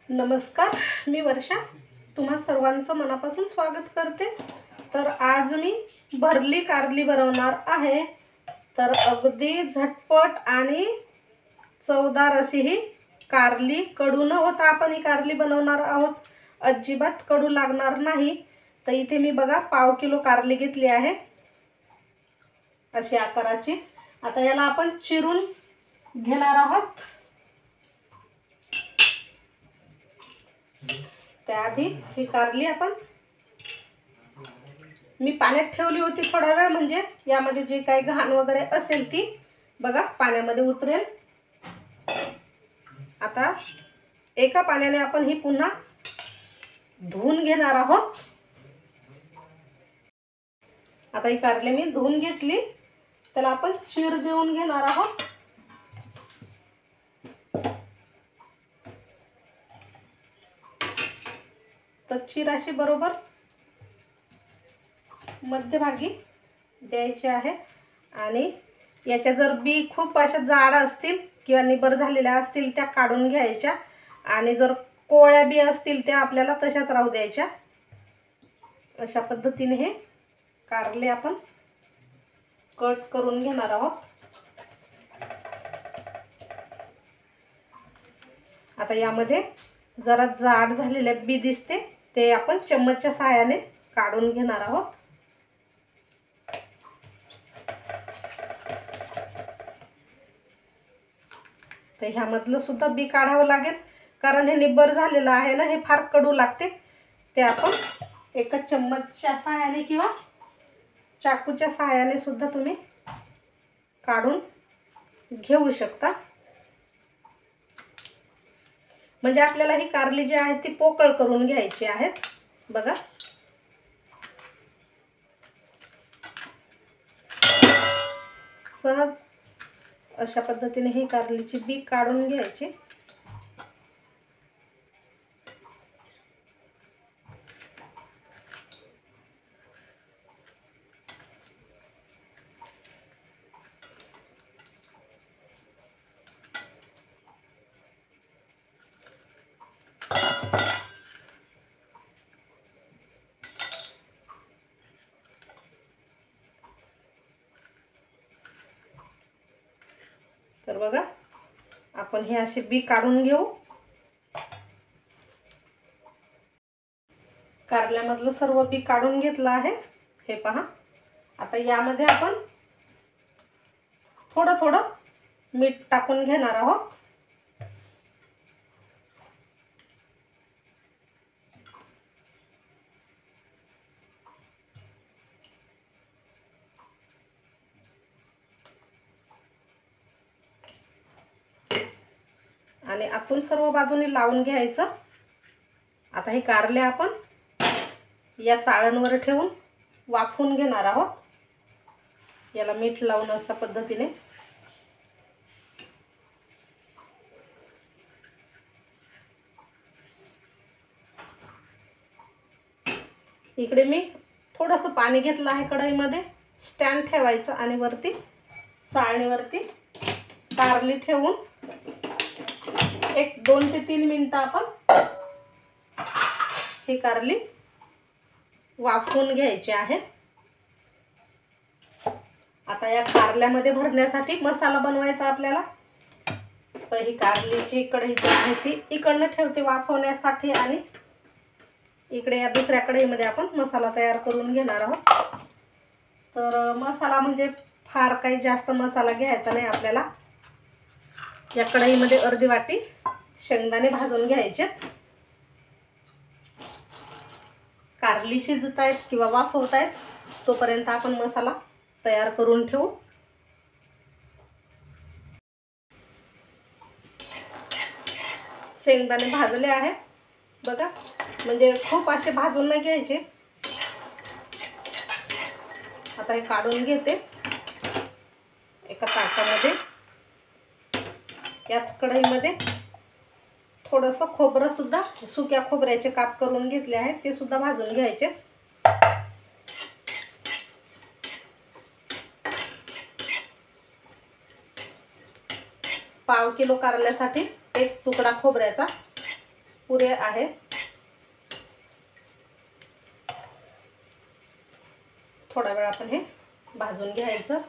नमस्कार, मी वर्षा तुम्हा सर्वांचं मनापासून स्वागत करते। तर आज मी भरली कारली बनवणार आहे। तर अगदी झटपट आणि चवदार अशी ही कारली, कडू न होता आपण ही कारली बनवणार आहोत। अजिबात कडू लागणार नाही। तर इथे मी बघा पाव किलो कारली घेतली आहे अशी आकाराची। आता याला आपण चिरून घेणार आहोत। त्याआधी ही कारली आपण मी पाण्यात ठेवली होती थोडा वेळ, म्हणजे यामध्ये जे काही घाण वगैरे असेल ती बघा पाण्यामध्ये उतरेल। आता एका पाण्याने आपण ही पुन्हा धुवून घेणार आहोत। आता ही कारली मी धुवून घेतली, त्याला आपण चीर देऊन घेणार आहोत। तर चीर अशी बरोबर मध्यभागी द्यायची आहे। आणि याच्या जर बी खूप अशा जाड असतील किंवा निबर झालेल्या असतील त्या काढून घ्यायच्या, आणि जर कोळ्या बी असतील त्या आपल्याला तशाच राहू द्यायच्या। अशा पद्धतीने हे कारले आपण कट करून घेणार आहोत। आता यामध्ये जरा जाड झालेले बी दिसते ते आपण चम्मचच्या सहाय्याने काढून घेणार आहोत। तर ह्यामधलं सुद्धा बी काढावं लागेल, कारण हे निब्बर झालेलं आहे ना, हे फार कडू लागते। ते आपण एका चम्मचच्या सहाय्याने किंवा चाकूच्या सहाय्याने सुद्धा तुम्ही काढून घेऊ शकता। म्हणजे आपल्याला ही कारली जी आहे ती पोकळ करून घ्यायची आहे। बघा सहज अशा पद्धतीने ही कारलीची बी काढून घ्यायची। तर बघा आपण हे असे बी काढून घेऊ। कारल्यामधलं सर्व बी काढून घेतलं आहे, हे पहा। आता यामध्ये आपण थोडं थोडं मीठ टाकून घेणार आहोत। आणि आतून सर्व बाजूने लावून घ्यायचं। आता ही कारले आपण या चाळणवर ठेवून वाफवून घेणार आहोत, याला मीठ लावून अशा पद्धतीने। इकडे मी थोडंसं पाणी घेतलं आहे कढईमध्ये, स्टँड ठेवायचं आणि वरती चाळणीवरती कारली ठेवून एक 2 ते 3 मिनिटं आपण ही कारली वाफवून घ्यायची आहे। आता या कारल्यामध्ये भरण्यासाठी मसाला बनवायचा आपल्याला। तर ही कारलीची कढई जी आहे ती इकडनं ठेवते वाफवण्यासाठी, आणि इकडे या दुसऱ्या कढईमध्ये आपण मसाला तयार करून घेणार आहोत। तर मसाला म्हणजे फार काही जास्त मसाला घ्यायचा नाही आपल्याला। या कढईमध्ये अर्धी वाटी शेंगदाणे भाजून घ्यायचे। कारली शिजतायत किंवा वाफवतायत तोपर्यंत आपण मसाला तयार करून ठेवू। शेंगदाणे भाजले आहेत बघा, म्हणजे खूप असे भाजून नाही घ्यायचे। आता हे काढून घेते एका ताटामध्ये। याच कढईमध्ये थोडंसं खोबरं सुद्धा, सुक्या खोबऱ्याचे काप करून घेतले आहेत, ते सुद्धा भाजून घ्यायचे। पाव किलो कारल्यासाठी एक तुकडा खोबऱ्याचा पुरे आहे. थोडा वेळ आपण हे भाजून घ्यायचं.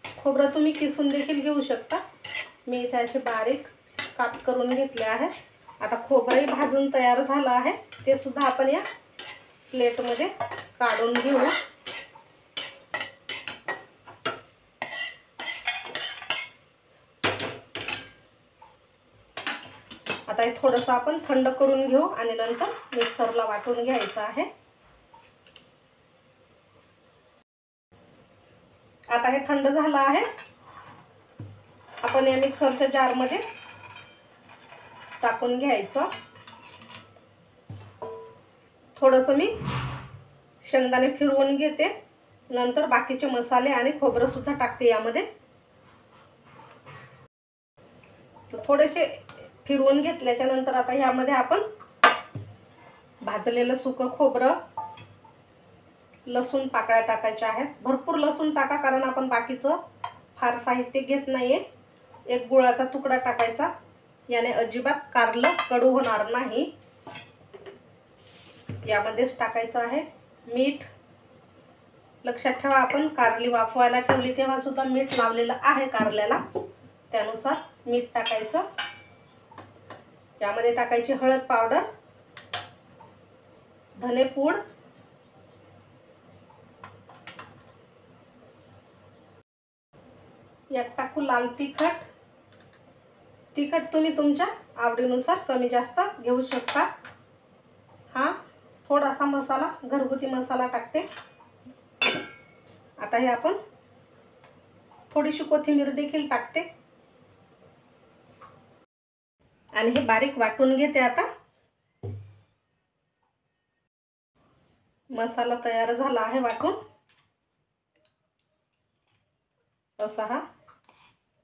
खोबरं तुम्ही किसून देखील घेऊ शकता. मी इथे असे बारीक काप करून घेतले आहे. आता खोबरंही भाजून तयार झालं आहे. ते सुद्धा आपण या प्लेटमध्ये काढून घेऊ. आता हे थोडंसं आपण थंड करून घेऊ आणि नंतर मिक्सरला वाटून घ्यायचं आहे. आता हे थंड झालं आहे. आपण या मिक्सरच्या जारमध्ये टाकून घ्यायचं. थोडंसं मी शेंगदाणे फिरवून घेते. नंतर बाकीचे मसाले आणि खोबरं सुद्धा टाकते यामध्ये. तर थोडेसे फिरवून घेतल्याच्या नंतर आता यामध्ये आपण भाजलेलं सुकं खोबरं, लसूण पाकळ्या टाकायच्या आहेत. भरपूर लसूण टाका, कारण आपण बाकीचं फार साहित्य घेत नाहीये. एक गुळाचा तुकडा टाकायचा. याने अजिबात कारलं कडू होणार नाही. यामध्येच टाकायचं आहे मीठ. लक्षात ठेवा, आपण कारली वाफवायला ठेवली तेव्हा सुद्धा मीठ लावलेलं आहे कारल्याला. त्यानुसार मीठ टाकायचं. यामध्ये टाकायची हळद पावडर, धनेपूड, यात टाकू लाल तिखट. तिखट तुम्ही तुमच्या आवडीनुसार कमी जास्त घेऊ शकता. हा थोडासा मसाला, घरगुती मसाला टाकते. आता हे आपण थोडीशी कोथिंबीर देखील टाकते आणि हे बारीक वाटून घेते. आता मसाला तयार झाला आहे वाटून. असा हा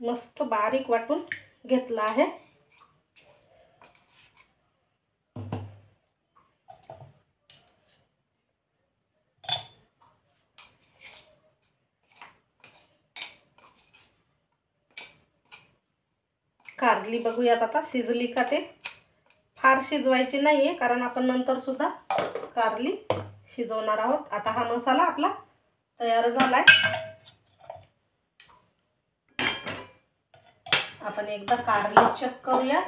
मस्त बारीक वाटून घेतला आहे. कारली बघूयात आता शिजली का ते. फार शिजवायची नाहीये, कारण आपण नंतर सुद्धा कारली शिजवणार आहोत. आता हा मसाला आपला तयार झालाय. आपण एकदा कारली चेक करूया.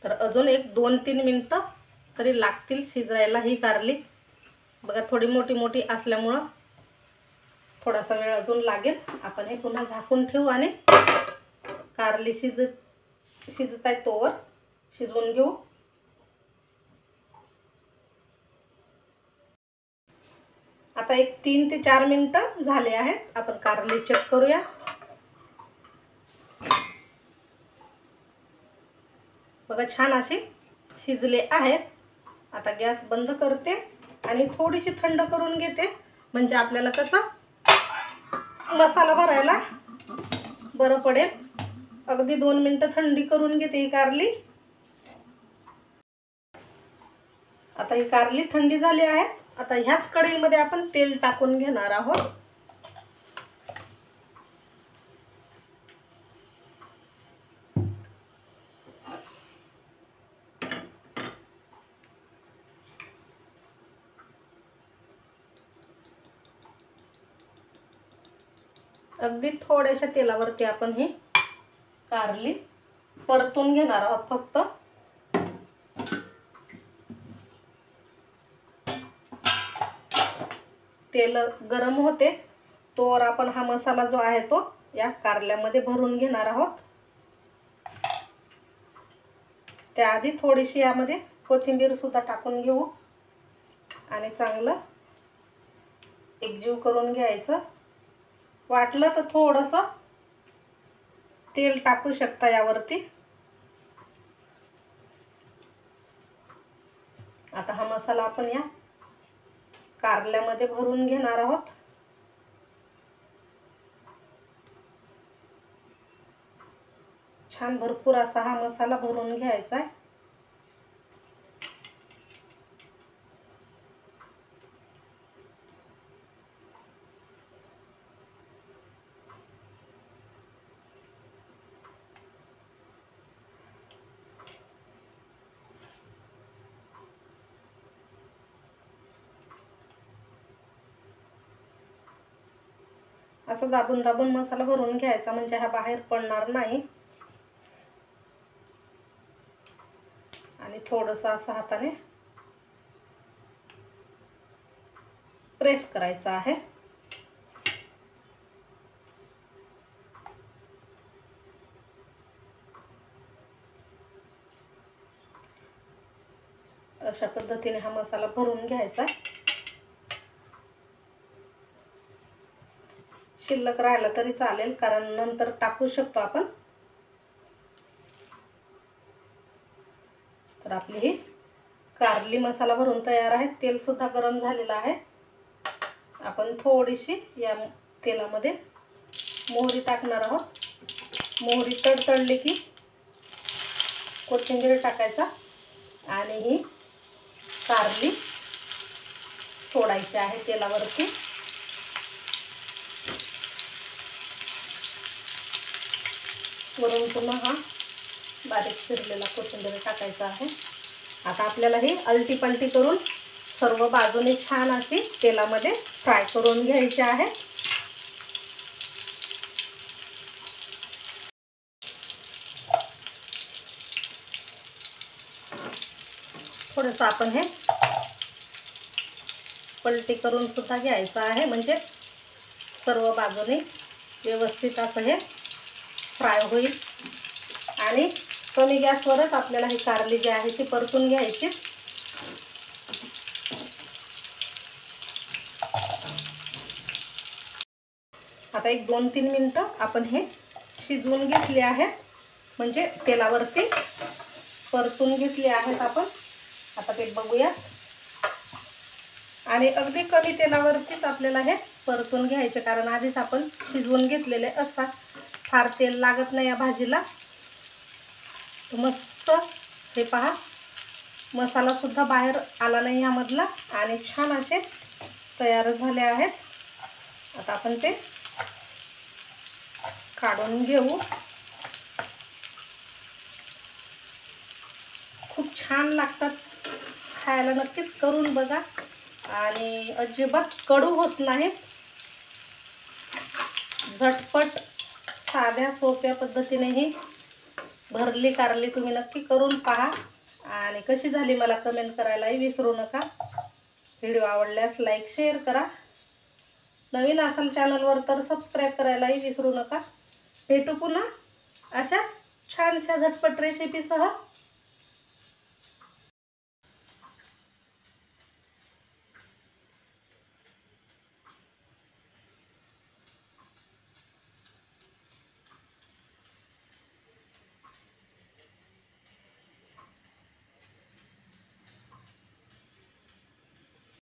तर अजून एक 2-3 मिनिटं तरी लागतील शिजायला ही कारली. बघा, थोडी मोठी मोठी असल्यामुळं थोडासा वेळ अजून लागेल. आपण हे पुन्हा झाकून ठेवू आणि कारली शिजत आहे तोवर शिजवून घेऊ. आता एक 3 ते 4 मिनिटं झाले आहेत. आपण कारली चेक करूया. बघा, छान असे शिजले आहेत. आता गॅस बंद करते आणि थोडीशी थंड करून घेते, म्हणजे आपल्याला कसं मसाला भरायला बरं पडेल. अगदी 2 मिनिटं थंडी करून घेते ही कारली. आता ही कारली थंडी झाली आहे. आता ह्याच कढईमध्ये आपण तेल टाकून घेणार आहोत. अगदी थोड्याशा तेलावरती आपण ही कारली परतून घेणार आहोत फक्त. तेल गरम होते तोवर आपण हा मसाला जो आहे तो या कारल्यामध्ये भरून घेणार आहोत. त्याआधी थोडीशी यामध्ये कोथिंबीर सुद्धा टाकून घेऊ आणि चांगलं एकजीव करून घ्यायचं. वाटलं तर थोडंसं तेल टाकू शकता यावरती. आता हा मसाला आपण या कारल्यामध्ये भरून घेणार आहोत. छान भरपूर असा हा मसाला भरून घ्यायचा आहे. असं दाबून दाबून मसाला भरून घ्यायचा, म्हणजे हा बाहेर पडणार नाही. आणि थोडंसं असं हाताने प्रेस करायचं आहे. अशा पद्धतीने हा मसाला भरून घ्यायचा. शिल्लक राहिला तरी चालेल, कारण नंतर टाकू शकतो आपण. तर आपली ही कारली मसाला भरून तयार आहे. तेल सुद्धा गरम झालेलं आहे. आपण थोडीशी या तेलामध्ये मोहरी टाकणार आहोत. मोहरी तडतडली की कोथिंबीर टाकायचा आणि ही कारली सोडायची आहे तेलावरती. वरून पुन्हा हा बारीक चिरलेला कोथिंबीर टाकायचा आहे. आता आपल्याला ही अलटी पलटी करून सर्व बाजूने छान अशी तेलामध्ये फ्राय करून घ्यायची आहे. थोडंसं आपण हे पलटी करून सुद्धा घ्यायचं आहे, म्हणजे सर्व बाजूने व्यवस्थित असं हे फ्राय होईल. आणि कमी गॅसवरच आपल्याला ही कारली जी आहे ती परतून घ्यायची. आता एक 2-3 मिनिटं आपण हे शिजवून घेतले आहेत, म्हणजे तेलावरती परतून घेतले आहेत आपण. आता ते बघूया. आणि अगदी कमी तेलावरतीच आपल्याला हे परतून घ्यायचे, कारण आधीच आपण शिजवून घेतलेले असतात. फार तेल लागत नाही या भाजीला. मस्त हे पहा, मसाला सुद्धा बाहेर आला नाही यामधला आणि छान असे तयार झाले आहेत. आता आपण ते काढून घेऊ. खूप छान लागतात खायला, नक्कीच करून बघा. आणि अजिबात कडू होत नाहीत. झटपट साध्या सोप्या पद्धतीने ही भरली कारली तुम्ही नक्की करून पहा. आणि कशी झाली मला कमेंट करायलाही विसरू नका. व्हिडिओ आवडल्यास लाईक शेअर करा. नवीन असाल चॅनलवर तर सबस्क्राईब करायलाही विसरू नका. भेटू पुन्हा अशाच छानशा झटपट रेसिपीसह.